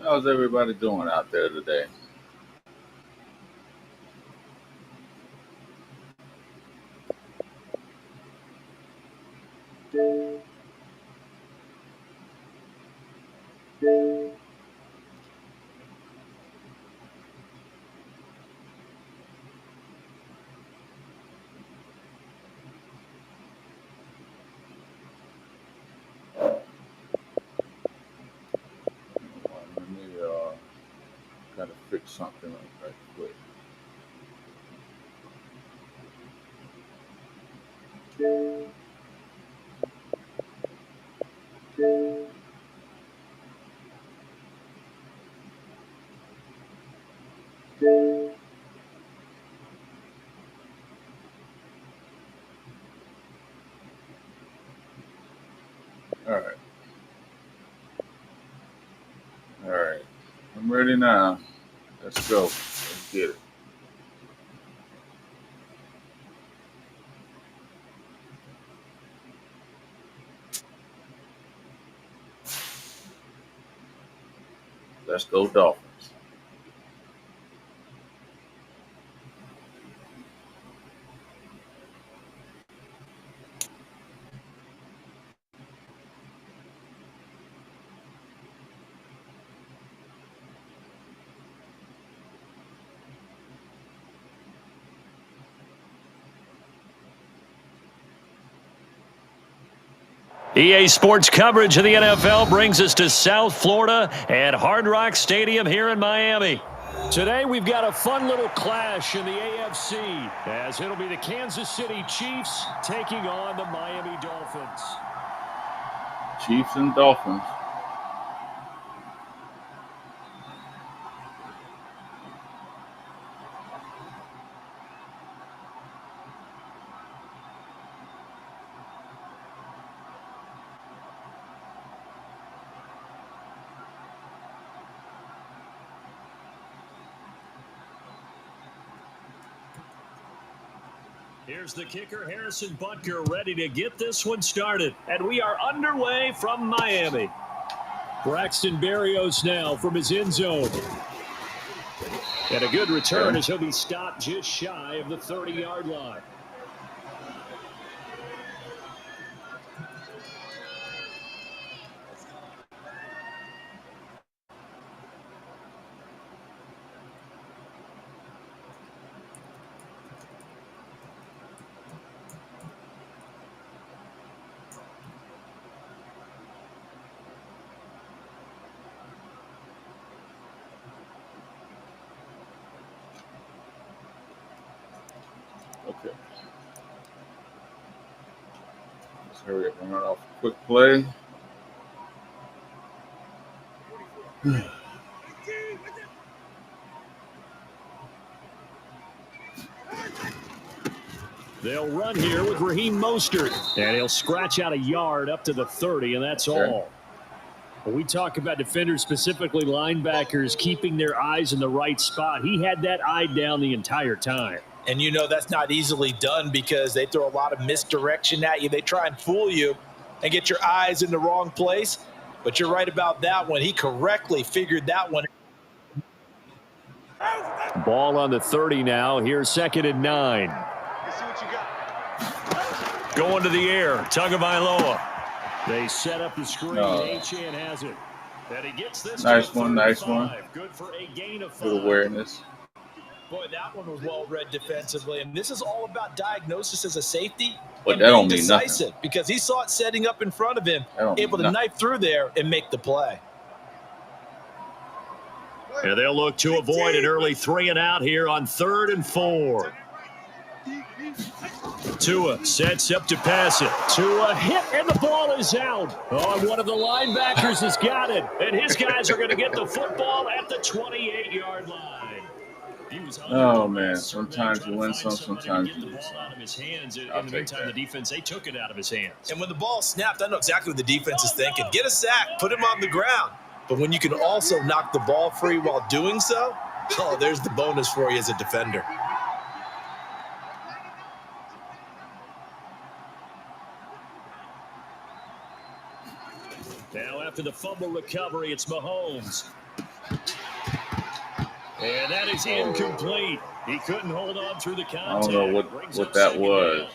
How's everybody doing out there today? Let me kind of fix something right quick. All right. All right. I'm ready now. Let's go. Let's get it. Let's go Dolphins. EA Sports coverage of the NFL brings us to South Florida at Hard Rock Stadium here in Miami. Today we've got a fun little clash in the AFC as it'll be the Kansas City Chiefs taking on the Miami Dolphins. Chiefs and Dolphins. Here's the kicker, Harrison Butker, ready to get this one started. And we are underway from Miami. Braxton Berrios now from his end zone. And a good return as he'll be stopped just shy of the 30-yard line. Okay. Let's hurry up and run off a quick play. They'll run here with Raheem Mostert, and he'll scratch out a yard up to the 30, and that's all. When we talk about defenders, specifically linebackers, keeping their eyes in the right spot, he had that eye down the entire time. And you know that's not easily done because they throw a lot of misdirection at you. They try and fool you and get your eyes in the wrong place. But you're right about that one. He correctly figured that one. Ball on the 30 now. Here's 2nd and 9. Let's see what you got. Going to the air. Tagovailoa. They set up the screen. Achane has it. And he gets this. Nice one. Nice one. Good for a gain of 5. Good awareness. Boy, that one was well read defensively. And this is all about diagnosis as a safety. But that don't mean nothing. Because he saw it setting up in front of him, able to knife through there and make the play. And they'll look to avoid an early 3 and out here on 3rd and 4. Tua sets up to pass it. Tua hit, and the ball is out. Oh, one of the linebackers has got it. And his guys are going to get the football at the 28-yard line. Oh, man. Sometimes you win some, sometimes you lose some. In the meantime, the defense, they took it out of his hands. And when the ball snapped, I know exactly what the defense is thinking. Get a sack, put him on the ground. But when you can also knock the ball free while doing so, oh, there's the bonus for you as a defender. Now after the fumble recovery, it's Mahomes. And that is incomplete. He couldn't hold on through the contact. I don't know what that was.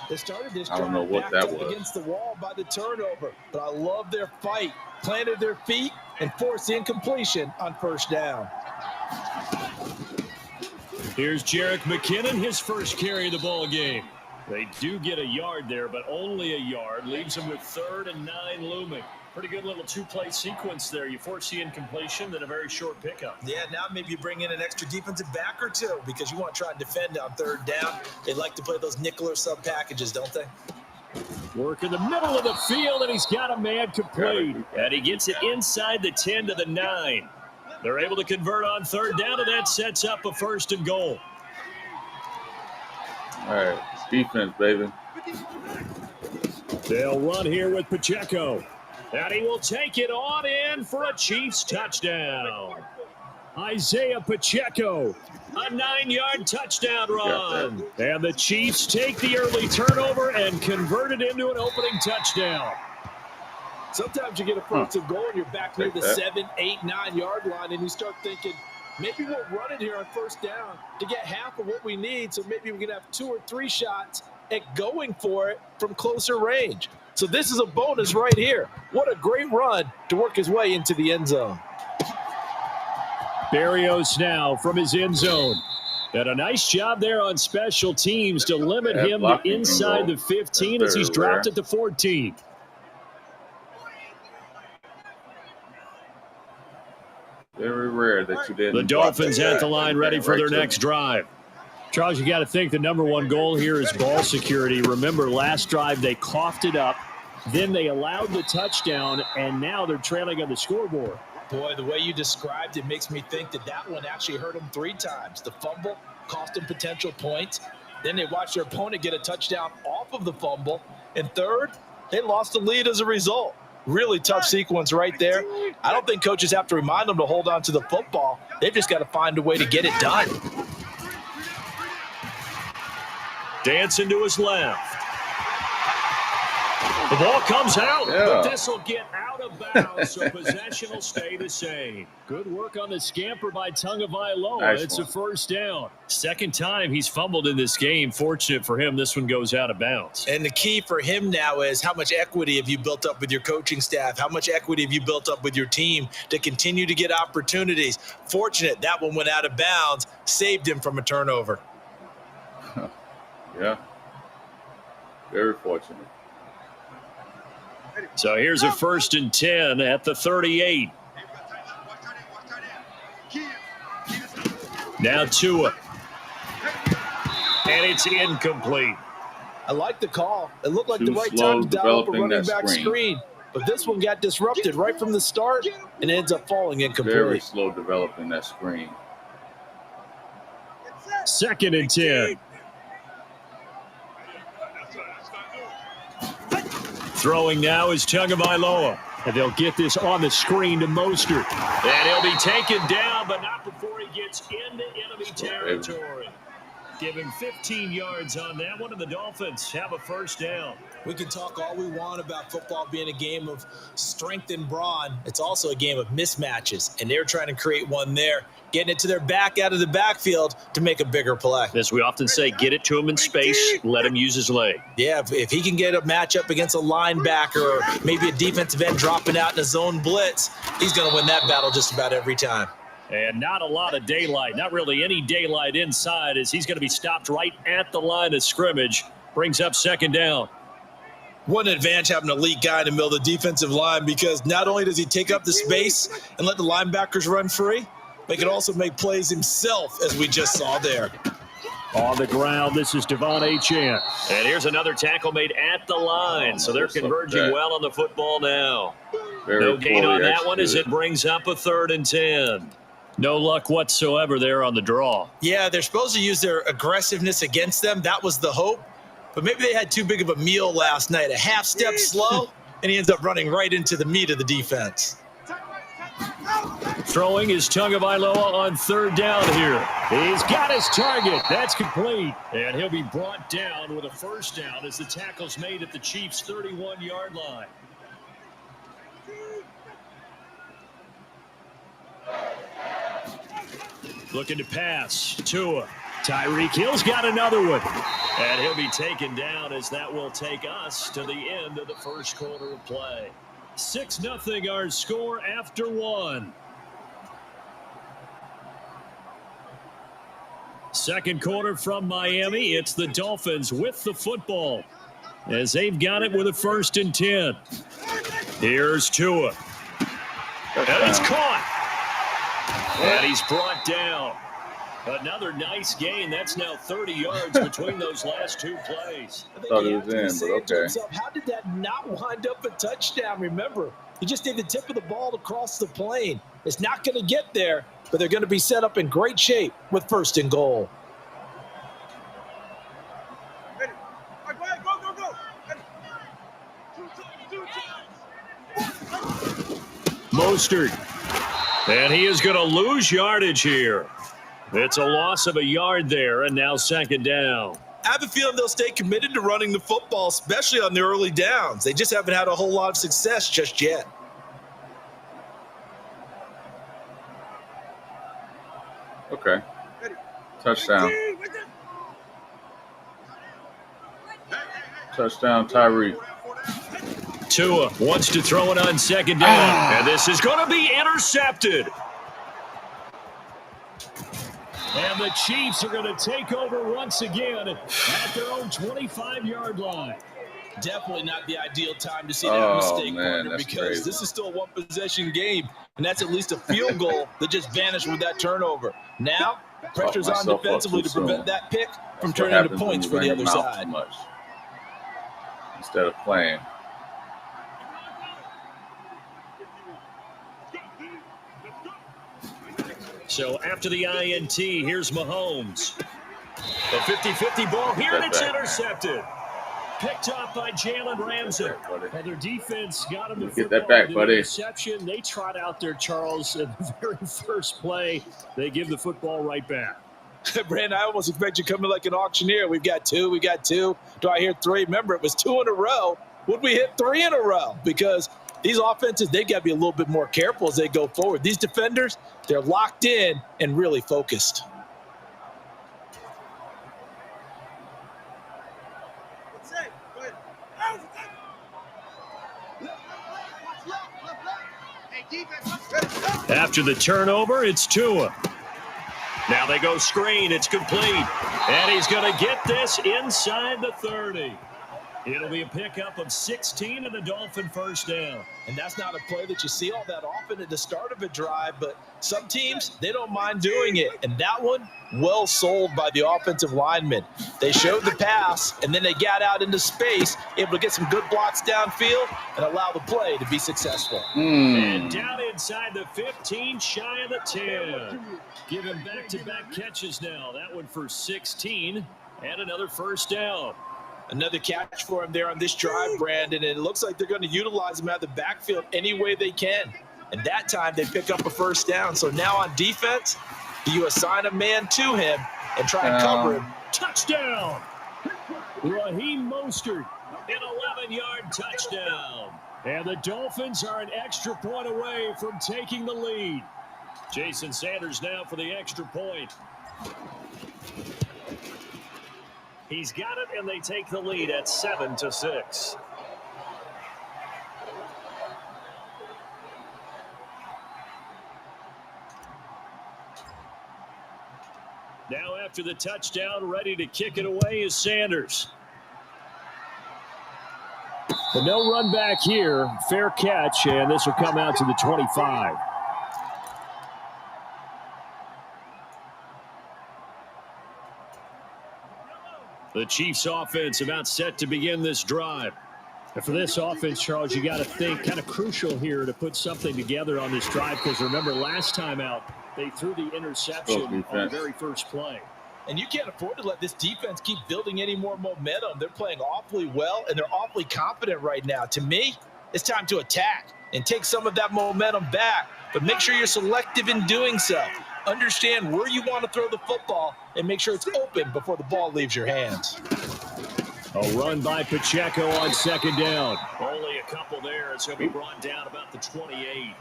They started this I don't know what that was. against the wall by the turnover, but I love their fight. Planted their feet and forced the incompletion on first down. Here's Jerick McKinnon, his first carry of the ball game. They do get a yard there, but only a yard. Leaves them with 3rd and 9 looming. Pretty good little two-play sequence there. You force the incompletion, then a very short pickup. Yeah, now maybe you bring in an extra defensive back or two because you want to try and defend on 3rd down. They like to play those nickel or sub packages, don't they? Work in the middle of the field, and he's got a man complete. And he gets it inside the 10 to the 9. They're able to convert on 3rd down, and that sets up a 1st and goal. All right, defense, baby. They'll run here with Pacheco. And he will take it on in for a Chiefs touchdown. Isaiah Pacheco, a 9-yard touchdown run. And the Chiefs take the early turnover and convert it into an opening touchdown. Sometimes you get a 1st and goal and you're back near the 7, 8, 9-yard line, and you start thinking, maybe we'll run it here on 1st down to get half of what we need, so maybe we can have 2 or 3 shots at going for it from closer range. So this is a bonus right here. What a great run to work his way into the end zone. Berrios now from his end zone. And a nice job there on special teams to limit him to inside the 15 as he's dropped at the 14. Very rare that you didn't. The Dolphins at the line ready for their next drive. Charles, you got to think the number one goal here is ball security. Remember, last drive they coughed it up, then they allowed the touchdown, and now they're trailing on the scoreboard. Boy, the way you described it makes me think that one actually hurt them 3 times. The fumble cost them potential points. Then they watched their opponent get a touchdown off of the fumble. And third, they lost the lead as a result. Really tough sequence right there. I don't think coaches have to remind them to hold on to the football. They've just got to find a way to get it done. Dancing to his left. The ball comes out, but this will get out of bounds, so possession will stay the same. Good work on the scamper by Tagovailoa. Nice it's one. a 1st down. 2nd time he's fumbled in this game. Fortunate for him, this one goes out of bounds. And the key for him now is how much equity have you built up with your coaching staff? How much equity have you built up with your team to continue to get opportunities? Fortunate that one went out of bounds, saved him from a turnover. Yeah. Very fortunate. So here's a 1st and 10 at the 38. Now Tua. And it's incomplete. I like the call. It looked like the right time to dial up a running back screen. But this one got disrupted right from the start and ends up falling incomplete. Very slow developing that screen. 2nd and 10. Throwing now is Tagovailoa. And they'll get this on the screen to Mostert. And he'll be taken down, but not before he gets into enemy territory. Give him 15 yards on that one, and the Dolphins have a 1st down. We can talk all we want about football being a game of strength and brawn. It's also a game of mismatches, and they're trying to create one there, getting it to their back out of the backfield to make a bigger play. As we often say, get it to him in space, let him use his leg. Yeah, if he can get a matchup against a linebacker or maybe a defensive end dropping out in a zone blitz, he's going to win that battle just about every time. And not a lot of daylight, not really any daylight inside, as he's going to be stopped right at the line of scrimmage. Brings up 2nd down. What an advantage having an elite guy in the middle of the defensive line, because not only does he take up the space and let the linebackers run free, but he can also make plays himself, as we just saw there. On the ground, this is Devon Achane. And here's another tackle made at the line, so they're converging well on the football now. No gain on that one as it brings up a 3rd and 10. No luck whatsoever there on the draw. Yeah, they're supposed to use their aggressiveness against them. That was the hope. But maybe they had too big of a meal last night. A half step slow, and he ends up running right into the meat of the defense. Throwing is Tagovailoa on 3rd down here. He's got his target. That's complete. And he'll be brought down with a 1st down as the tackle's made at the Chiefs' 31-yard line. Looking to pass. Tua. Tyreek Hill's got another one. And he'll be taken down as that will take us to the end of the first quarter of play. 6-0 our score after one. Second quarter from Miami. It's the Dolphins with the football as they've got it with a 1st and 10. Here's Tua. And it's caught. And he's brought down. Another nice gain. That's now 30 yards between those last two plays. I thought it was in, but okay. How did that not wind up a touchdown? Remember, he just did the tip of the ball across the plane. It's not going to get there, but they're going to be set up in great shape with 1st and goal. Ready. All right, go, go. Ready. Two times. Mostert. And he is going to lose yardage here. It's a loss of a yard there, and now 2nd down. I have a feeling they'll stay committed to running the football, especially on the early downs. They just haven't had a whole lot of success just yet. Okay. Touchdown. Touchdown, Tyreek. Tua wants to throw it on 2nd down, and this is going to be intercepted. And the Chiefs are going to take over once again at their own 25-yard line. Definitely not the ideal time to see that mistake, partner, because crazy. This is still a one-possession game, and that's at least a field goal that just vanished with that turnover. Now, pressure's on defensively to prevent that pick from turning into points for the other side. Much instead of playing. So after the INT, here's Mahomes. The 50-50 ball here, and it's intercepted. Picked off by Jalen Ramsey. And their defense got him the Get that back, buddy. Interception. They trot out there, Charles, at the very first play. They give the football right back. Brandon, I almost expect you coming like an auctioneer. We got two. Do I hear 3? Remember, it was 2 in a row. Would we hit 3 in a row? Because these offenses, they got to be a little bit more careful as they go forward. These defenders, they're locked in and really focused. After the turnover, it's Tua. Now they go screen. It's complete. And he's going to get this inside the 30. It'll be a pickup of 16 and a Dolphin 1st down. And that's not a play that you see all that often at the start of a drive, but some teams, they don't mind doing it. And that one, well sold by the offensive linemen. They showed the pass, and then they got out into space, able to get some good blocks downfield and allow the play to be successful. And down inside the 15, shy of the 10. Giving back-to-back catches now. That one for 16 and another 1st down. Another catch for him there on this drive, Brandon, and it looks like they're going to utilize him out of the backfield any way they can. And that time they pick up a 1st down. So now on defense, you assign a man to him and try and cover him. Touchdown! Raheem Mostert, an 11-yard touchdown. And the Dolphins are an extra point away from taking the lead. Jason Sanders now for the extra point. He's got it, and they take the lead at 7-6. Now after the touchdown, ready to kick it away is Sanders. But no run back here. Fair catch, and this will come out to the 25. The Chiefs offense about set to begin this drive. And for this offense, Charles, you got to think kind of crucial here to put something together on this drive, because remember last time out, they threw the interception on the very first play. And you can't afford to let this defense keep building any more momentum. They're playing awfully well, and they're awfully confident right now. To me, it's time to attack and take some of that momentum back, but make sure you're selective in doing so. Understand where you want to throw the football and make sure it's open before the ball leaves your hands. A run by Pacheco on 2nd down. Only a couple there as he'll be brought down about the 28.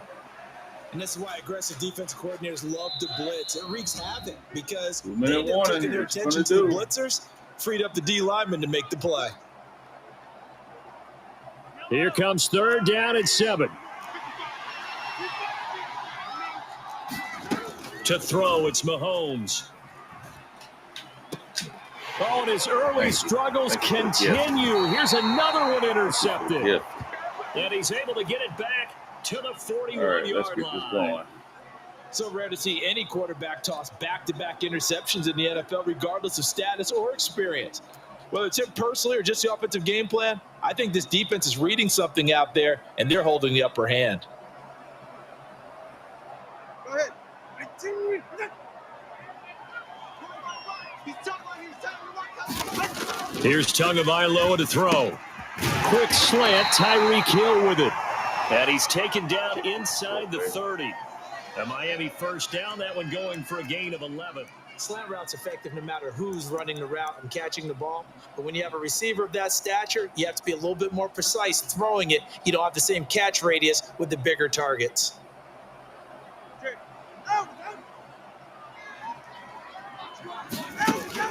And this is why aggressive defensive coordinators love to blitz. It wreaks havoc because they Two-minute end up warning. taking their It's attention to the blitzers, freed up the D lineman to make the play. Here comes 3rd down and 7. To throw, it's Mahomes. Oh, and his early struggles continue. Here's another one intercepted. And he's able to get it back to the 41-yard line. So rare to see any quarterback toss back-to-back interceptions in the NFL, regardless of status or experience. Whether it's him personally or just the offensive game plan, I think this defense is reading something out there, and they're holding the upper hand. Go ahead. Here's Tagovailoa to throw. Quick slant, Tyreek Hill with it. And he's taken down inside the 30. A Miami 1st down, that one going for a gain of 11. Slant route's effective no matter who's running the route and catching the ball. But when you have a receiver of that stature, you have to be a little bit more precise throwing it. You don't have the same catch radius with the bigger targets.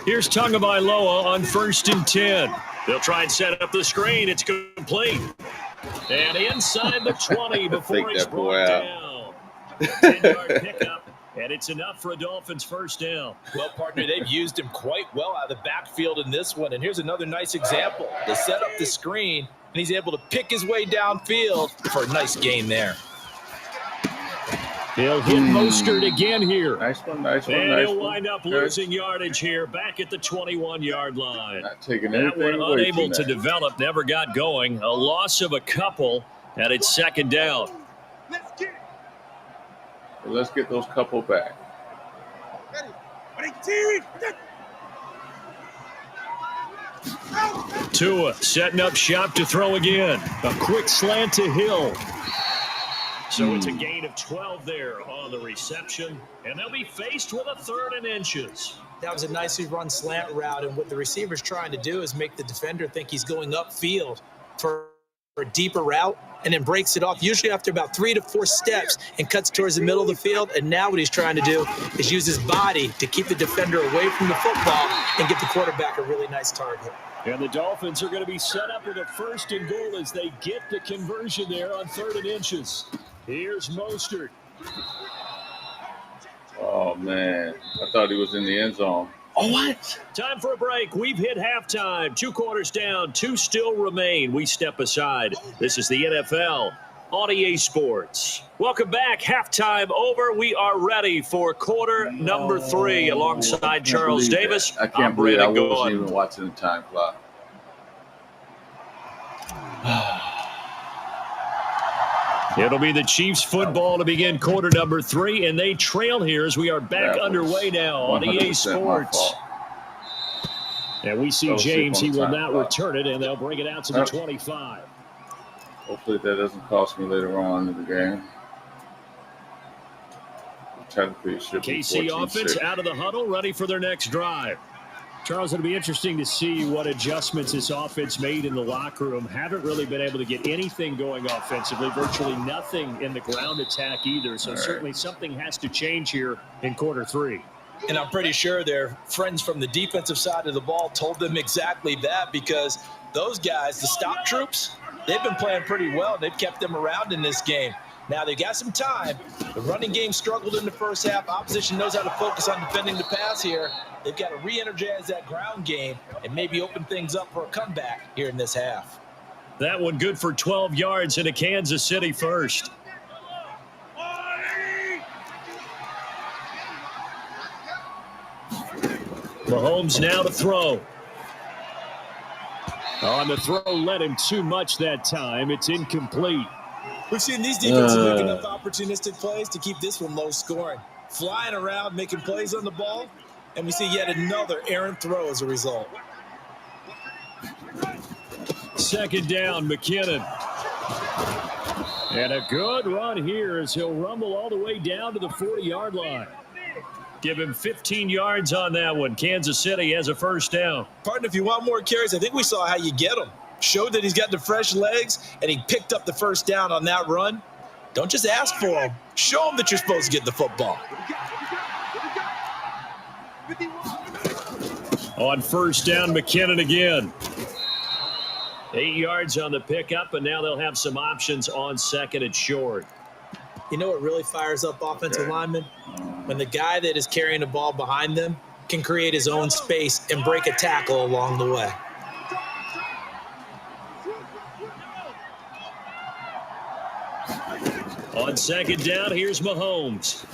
Here's Tagovailoa on 1st and 10. They'll try and set up the screen. It's complete. And inside the 20 before he's brought down. 10-yard pickup, and it's enough for a Dolphins 1st down. Well, partner, they've used him quite well out of the backfield in this one. And here's another nice example. They set up the screen, and he's able to pick his way downfield for a nice gain there. He'll hit Mostert again here. Nice one. And he'll wind up losing yardage here back at the 21-yard line. Not taking that anything one away unable from to that. develop, never got going. A loss of a couple, and it's 2nd down. Let's get those couple back. Tua setting up shop to throw again. A quick slant to Hill. So it's a gain of 12 there on the reception, and they'll be faced with a 3rd and inches. That was a nicely run slant route, and what the receiver's trying to do is make the defender think he's going upfield for a deeper route, and then breaks it off, usually after about 3 to 4 steps, and cuts towards the middle of the field. And now what he's trying to do is use his body to keep the defender away from the football and give the quarterback a really nice target. And the Dolphins are going to be set up with a 1st and goal as they get the conversion there on 3rd and inches. Here's Mostert. Oh, man. I thought he was in the end zone. Oh, what? Time for a break. We've hit halftime. 2 quarters down. 2 still remain. We step aside. This is the NFL on EA Sports. Welcome back. Halftime over. We are ready for quarter number 3 alongside Charles Davis. I can't believe I wasn't even watching the time clock. It'll be the Chiefs football to begin quarter number 3, and they trail here as we are back underway now on EA Sports. And we see James, he will not return it, and they'll bring it out to the 25. Hopefully that doesn't cost me later on in the game. Technically, it should be KC offense out of the huddle, ready for their next drive. Charles, it'll be interesting to see what adjustments this offense made in the locker room. Haven't really been able to get anything going offensively, virtually nothing in the ground attack either. So certainly something has to change here in quarter 3. And I'm pretty sure their friends from the defensive side of the ball told them exactly that, because those guys, the stop troops, they've been playing pretty well. They've kept them around in this game. Now they got some time. The running game struggled in the first half. Opposition knows how to focus on defending the pass here. They've got to re-energize that ground game and maybe open things up for a comeback here in this half. That one good for 12 yards into Kansas City first. Mahomes now to throw. On the throw, led him too much that time. It's incomplete. We've seen these defenses make enough opportunistic plays to keep this one low scoring. Flying around, making plays on the ball, and we see yet another errant throw as a result. 2nd down, McKinnon. And a good run here as he'll rumble all the way down to the 40-yard line. Give him 15 yards on that one. Kansas City has a 1st down. Partner, if you want more carries, I think we saw how you get them. Showed that he's got the fresh legs, and he picked up the 1st down on that run. Don't just ask for them. Show them that you're supposed to get the football. On first down, McKinnon again. 8 yards on the pickup, and now they'll have some options on second and short. You know what really fires up offensive linemen? When the guy that is carrying the ball behind them can create his own space and break a tackle along the way. On second down, here's Mahomes.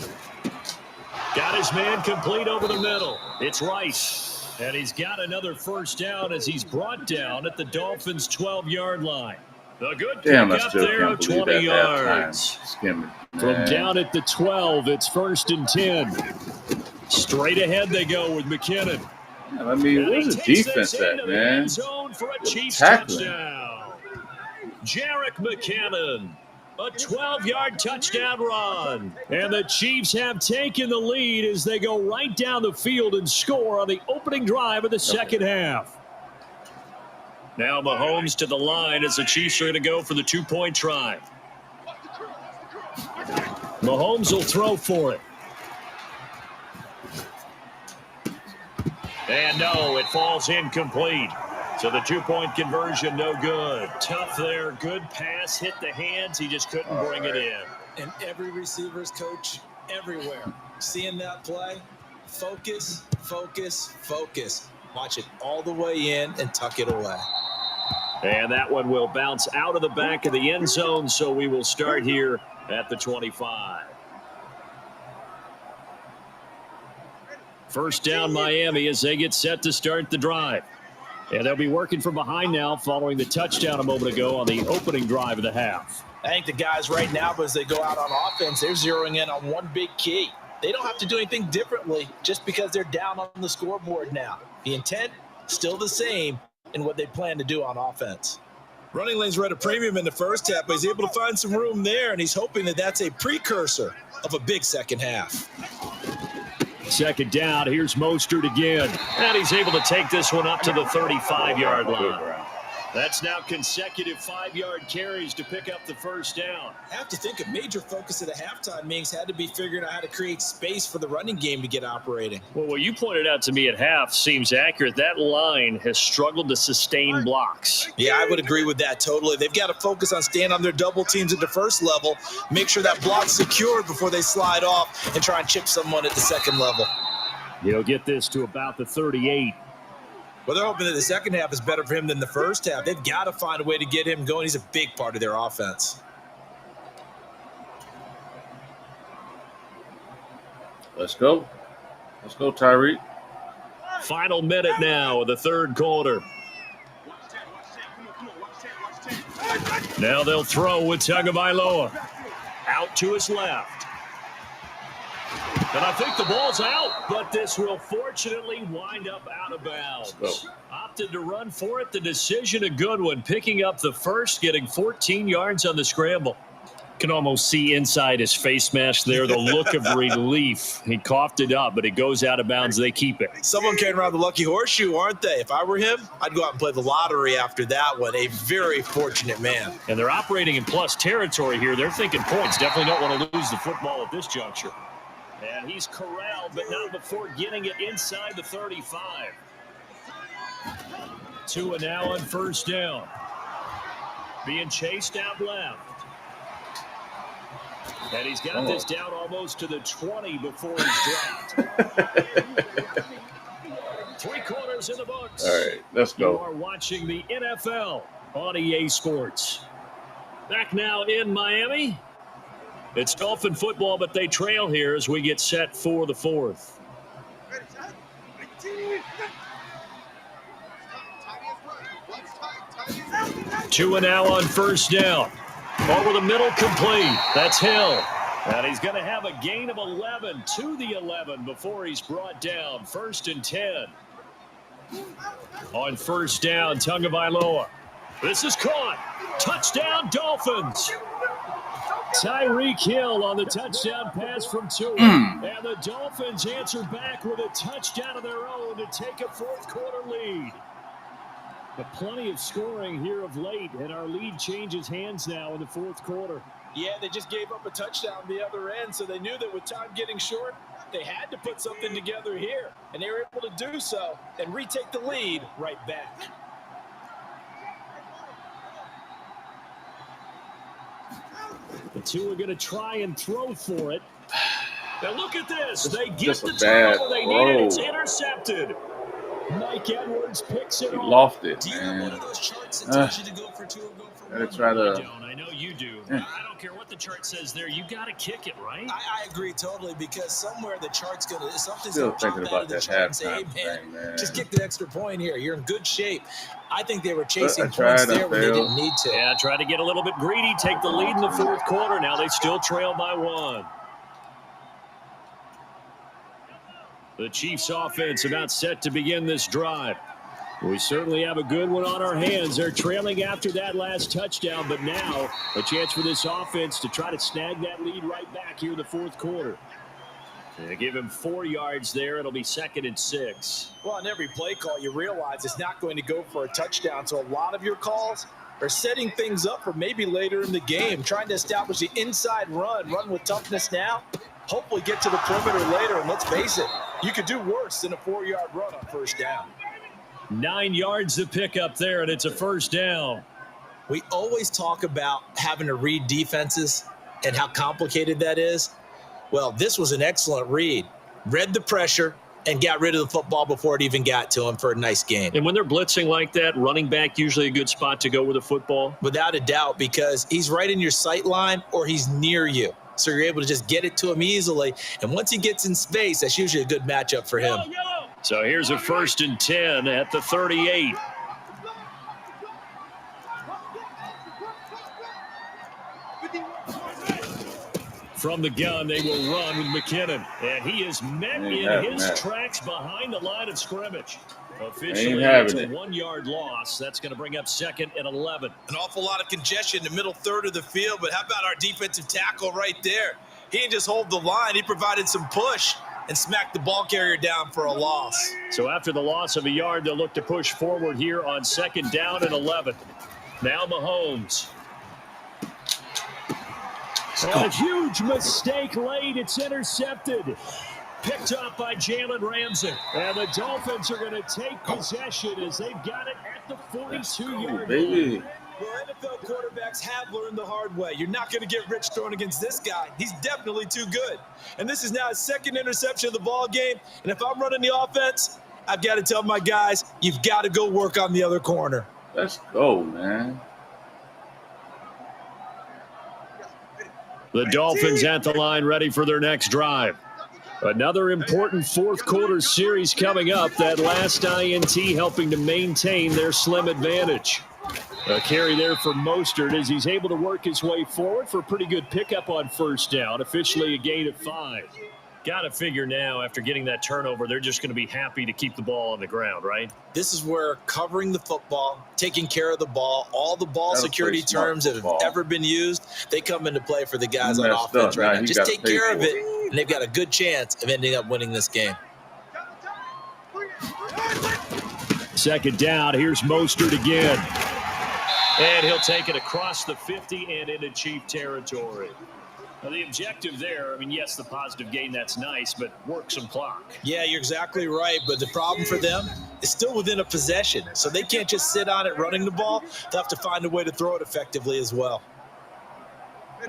Got his man complete over the middle. It's Rice. And he's got another first down as he's brought down at the Dolphins' 12-yard line. The good pick up there of 20 yards. From down at the 12, it's 1st and 10. Straight ahead they go with McKinnon. Yeah, I mean, where's the defense at, man? Zone for a Chiefs touchdown. Jerick McKinnon. A 12-yard touchdown run. And the Chiefs have taken the lead as they go right down the field and score on the opening drive of the second half. Now Mahomes to the line as the Chiefs are going to go for the 2-point try. Mahomes will throw for it. And no, it falls incomplete. So the 2-point conversion, no good. Tough there. Good pass. Hit the hands. He just couldn't bring it in. And every receiver's coach everywhere. Seeing that play, focus, focus, focus. Watch it all the way in and tuck it away. And that one will bounce out of the back of the end zone, so we will start here at the 25. First down, Miami, as they get set to start the drive. And they'll be working from behind now following the touchdown a moment ago on the opening drive of the half. I think the guys right now, as they go out on offense, they're zeroing in on one big key. They don't have to do anything differently just because they're down on the scoreboard now. The intent, still the same in what they plan to do on offense. Running lanes were at a premium in the first half, but he's able to find some room there, and he's hoping that that's a precursor of a big second half. Second down, here's Mostert again. And he's able to take this one up to the 35-yard line. That's now consecutive 5-yard carries to pick up the first down. I have to think a major focus at the halftime meetings had to be figuring out how to create space for the running game to get operating. Well, what you pointed out to me at half seems accurate. That line has struggled to sustain blocks. Yeah, I would agree with that totally. They've got to focus on staying on their double teams at the first level, make sure that block's secured before they slide off and try and chip someone at the second level. He'll get this to about the 38. Well, they're hoping that the second half is better for him than the first half. They've got to find a way to get him going. He's a big part of their offense. Let's go. Let's go, Tyreek. Final minute now of the third quarter. Now they'll throw with Tagovailoa. Out to his left. And I think the ball's out, but this will fortunately wind up out of bounds. Opted to run for it. The decision a good one. Picking up the first, getting 14 yards on the scramble. Can almost see inside his face mask there, the look of relief. He coughed it up, but it goes out of bounds. They keep it. Someone carrying around the lucky horseshoe, aren't they? If I were him, I'd go out and play the lottery after that one. A very fortunate man. And they're operating in plus territory here. They're thinking points. Definitely don't want to lose the football at this juncture. And he's corralled, but not before getting it inside the 35. Tua now on first down. Being chased out left. And he's got this down almost to the 20 before he's dropped. 3 quarters in the books. All right, let's go. You are watching the NFL on EA Sports. Back now in Miami. It's Dolphin football, but they trail here as we get set for the fourth. Tua now on first down. Over the middle, complete. That's Hill. And he's going to have a gain of 11 to the 11 before he's brought down. 1st and 10. On first down, Tagovailoa. This is caught. Touchdown, Dolphins. Tyreek Hill on the touchdown pass from Tua. And the Dolphins answer back with a touchdown of their own to take a fourth-quarter lead. But plenty of scoring here of late, and our lead changes hands now in the fourth quarter. Yeah, they just gave up a touchdown the other end, so they knew that with time getting short, they had to put something together here, and they were able to do so and retake the lead right back. The two are going to try and throw for it. Now look at this. They get Just the a bad turnover they needed. It's throw. intercepted. Mike Edwards picks it He off. lost it, Do you have one man. of those charts that tells you to go for two or go for Gotta one? try I to. don't. I know you do. I don't care what the chart says there. You got to kick it, right? I agree totally, because somewhere the chart's going to, something's Still going to jump thinking out about of the that chart and say, hey, halftime man, thing, man. just get the extra point here. You're in good shape. I think they were chasing I points tried, I there when they failed. didn't need to. Yeah, try to get a little bit greedy, take the lead in the fourth quarter. Now they still trail by 1. The Chiefs offense about set to begin this drive. We certainly have a good one on our hands. They're trailing after that last touchdown, but now a chance for this offense to try to snag that lead right back here in the fourth quarter. They give him 4 yards there. It'll be 2nd and 6. Well, on every play call, you realize it's not going to go for a touchdown. So a lot of your calls are setting things up for maybe later in the game, trying to establish the inside run with toughness now, hopefully get to the perimeter later. And let's face it, you could do worse than a 4-yard run on first down. 9 yards to pick up there, and it's a first down. We always talk about having to read defenses and how complicated that is. Well, this was an excellent read. Read the pressure and got rid of the football before it even got to him for a nice gain. And when they're blitzing like that, running back usually a good spot to go with the football? Without a doubt, because he's right in your sight line or he's near you. So you're able to just get it to him easily. And once he gets in space, that's usually a good matchup for him. So here's a 1st and 10 at the 38. From the gun, they will run with McKinnon. And he is met in his tracks behind the line of scrimmage. Officially, it's a 1-yard loss. That's going to bring up 2nd and 11. An awful lot of congestion in the middle third of the field, but how about our defensive tackle right there? He didn't just hold the line. He provided some push and smacked the ball carrier down for a loss. So after the loss of a yard, they'll look to push forward here on 2nd down and 11. Now Mahomes. A huge mistake late. It's intercepted. Picked up by Jalen Ramsey. And the Dolphins are going to take possession as they've got it at the 42-yard line. Well, NFL quarterbacks have learned the hard way. You're not going to get rich throwing against this guy. He's definitely too good. And this is now his 2nd interception of the ball game. And if I'm running the offense, I've got to tell my guys, you've got to go work on the other corner. Let's go, man. The Dolphins at the line, ready for their next drive. Another important fourth quarter series coming up. That last INT helping to maintain their slim advantage. A carry there for Mostert as he's able to work his way forward for a pretty good pickup on first down. Officially a gain of 5. Got to figure now, after getting that turnover, they're just going to be happy to keep the ball on the ground, right? This is where covering the football, taking care of the ball, all the ball security terms that have ever been used, they come into play for the guys on offense right now. Just take care of it, and they've got a good chance of ending up winning this game. 2nd down, here's Mostert again. And he'll take it across the 50 and into Chief territory. Now, the objective there, I mean, yes, the positive gain, that's nice, but work some clock. Yeah, you're exactly right. But the problem for them is still within a possession. So they can't just sit on it running the ball. They'll have to find a way to throw it effectively as well.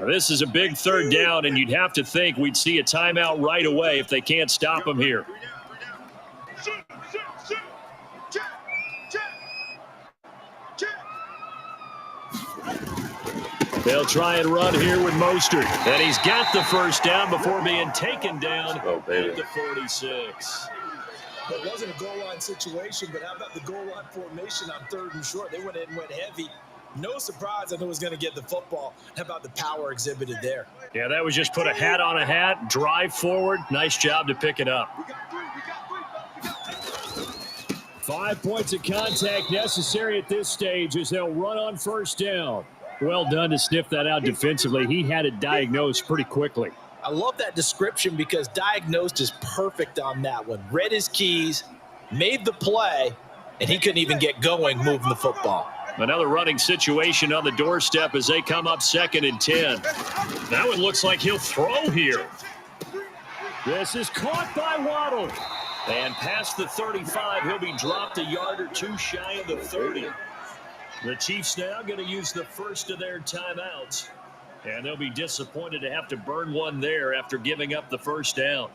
Now, this is a big 3rd down, and you'd have to think we'd see a timeout right away if they can't stop him here. They'll try and run here with Mostert. And he's got the first down before being taken down at the 46. It wasn't a goal line situation, but how about the goal line formation on 3rd and short? They went in and went heavy. No surprise on who was going to get the football. How about the power exhibited there? Yeah, that was just put a hat on a hat, drive forward. Nice job to pick it up. 5 points of contact necessary at this stage as they'll run on first down. Well done to sniff that out defensively. He had it diagnosed pretty quickly. I love that description because diagnosed is perfect on that one. Read his keys, made the play, and he couldn't even get going moving the football. Another running situation on the doorstep as they come up 2nd and 10. Now it looks like he'll throw here. This is caught by Waddle. And past the 35, he'll be dropped a yard or two shy of the 30. The Chiefs now going to use the first of their timeouts. And they'll be disappointed to have to burn one there after giving up the first down.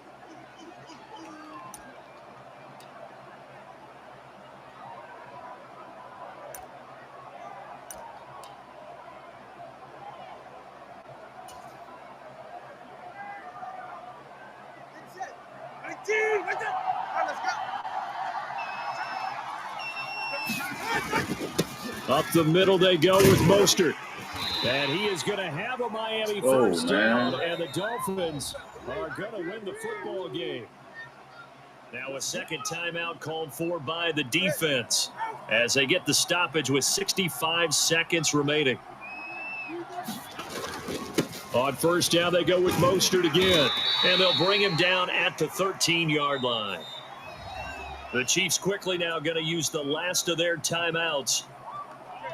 Up the middle they go with Mostert. And he is going to have a Miami first down, and the Dolphins are going to win the football game. Now a second timeout called for by the defense as they get the stoppage with 65 seconds remaining. On first down, they go with Mostert again, and they'll bring him down at the 13-yard line. The Chiefs quickly now going to use the last of their timeouts.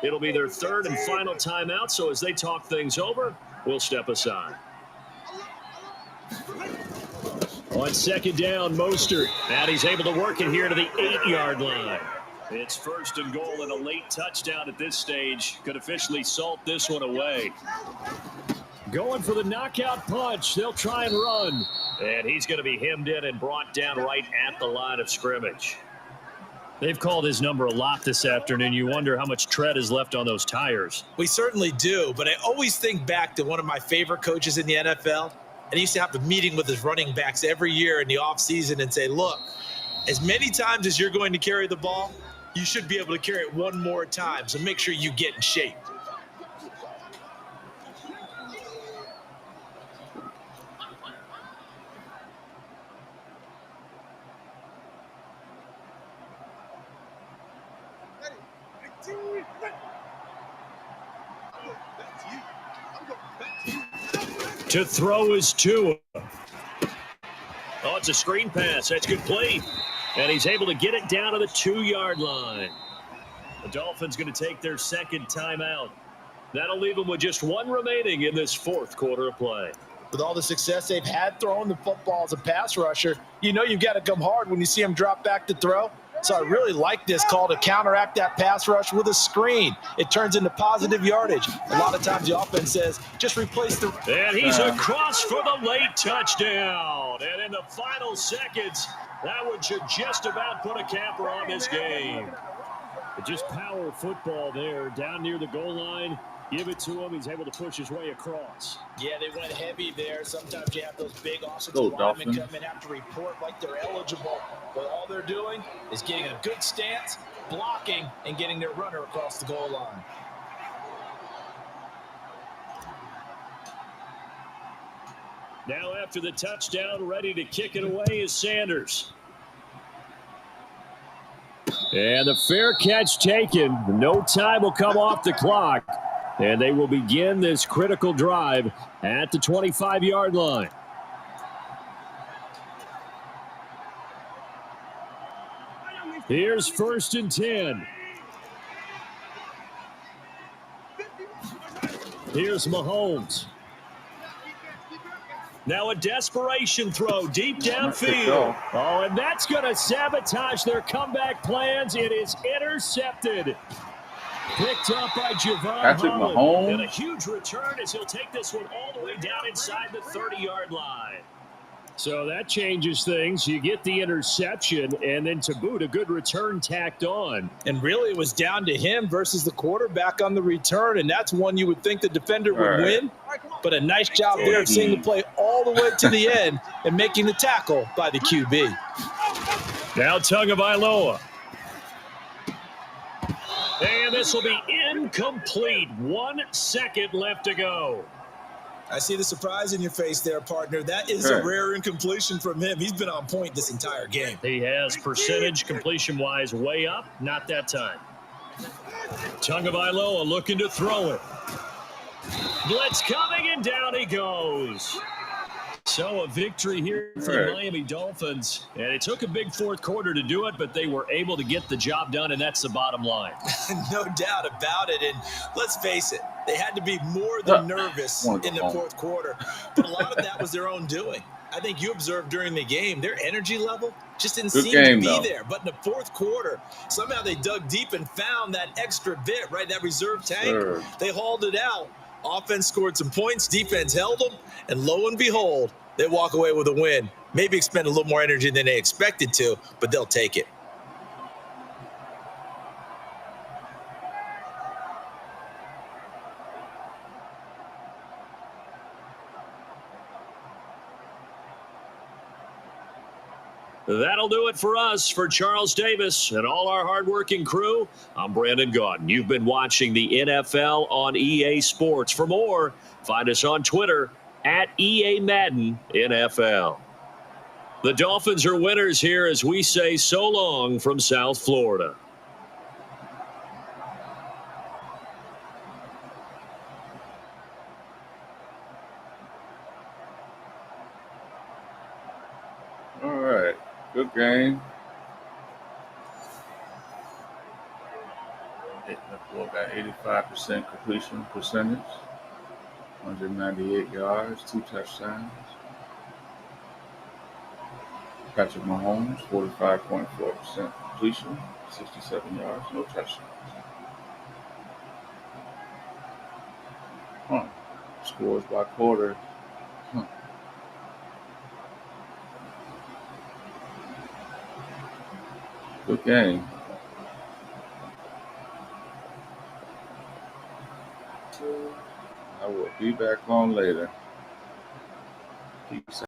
It'll be their third and final timeout, so as they talk things over, we'll step aside. On second down, Mostert. And he's able to work it here to the 8-yard line. It's first and goal and a late touchdown at this stage. Could officially salt this one away. Going for the knockout punch. They'll try and run. And he's going to be hemmed in and brought down right at the line of scrimmage. They've called his number a lot this afternoon. You wonder how much tread is left on those tires. We certainly do, but I always think back to one of my favorite coaches in the NFL, and he used to have a meeting with his running backs every year in the offseason and say, look, as many times as you're going to carry the ball, you should be able to carry it one more time, so make sure you get in shape. To throw is Tua. Oh, it's a screen pass. That's complete. And he's able to get it down to the 2-yard line. The Dolphins going to take their second timeout. That'll leave them with just one remaining in this fourth quarter of play. With all the success they've had throwing the football as a pass rusher, you know you've got to come hard when you see them drop back to throw. So I really like this call to counteract that pass rush with a screen. It turns into positive yardage. A lot of times the offense says, just replace the... And he's across for the late touchdown. And in the final seconds, that one should just about put a capper on this game. But just power football there down near the goal line. Give it to him. He's able to push his way across. Yeah, they went heavy there. Sometimes you have those big offensive linemen come in, have to report like they're eligible. But all they're doing is getting a good stance, blocking, and getting their runner across the goal line. Now after the touchdown, ready to kick it away is Sanders. And the fair catch taken. No time will come off the clock. And they will begin this critical drive at the 25-yard line. Here's first and 10. Here's Mahomes. Now a desperation throw deep downfield. Oh, and that's going to sabotage their comeback plans. It is intercepted. Picked up by Javon Holland. And a huge return as he'll take this one all the way down inside the 30-yard line. So that changes things. You get the interception, and then to boot, a good return tacked on. And really, it was down to him versus the quarterback on the return, and that's one you would think the defender would win. But a nice job there of seeing the play all the way to the end and making the tackle by the QB. Now Tagovailoa. And this will be incomplete. 1 second left to go. I see the surprise in your face there, partner. That is a rare incompletion from him. He's been on point this entire game. He has percentage completion-wise way up. Not that time. Tagovailoa looking to throw it. Blitz coming, and down he goes. So a victory here for the Miami Dolphins. And it took a big fourth quarter to do it, but they were able to get the job done, and that's the bottom line. No doubt about it. And let's face it, they had to be more than nervous in the fourth quarter. But a lot of that was their own doing. I think you observed during the game, their energy level just didn't seem to be there. But in the fourth quarter, somehow they dug deep and found that extra bit, right, that reserve tank. They hauled it out. Offense scored some points, defense held them, and lo and behold, they walk away with a win. Maybe expend a little more energy than they expected to, but they'll take it. That'll do it for us. For Charles Davis and all our hardworking crew, I'm Brandon Gaudin. You've been watching the NFL on EA Sports. For more, find us on Twitter at LiveMadden NFL. The Dolphins are winners here as we say so long from South Florida. All right. Good game. That boy got 85% completion percentage, 198 yards, 2 touchdowns. Patrick Mahomes, 45.4% completion, 67 yards, no touchdowns. Scores by quarter. Good game. I will be back on later. Peace out.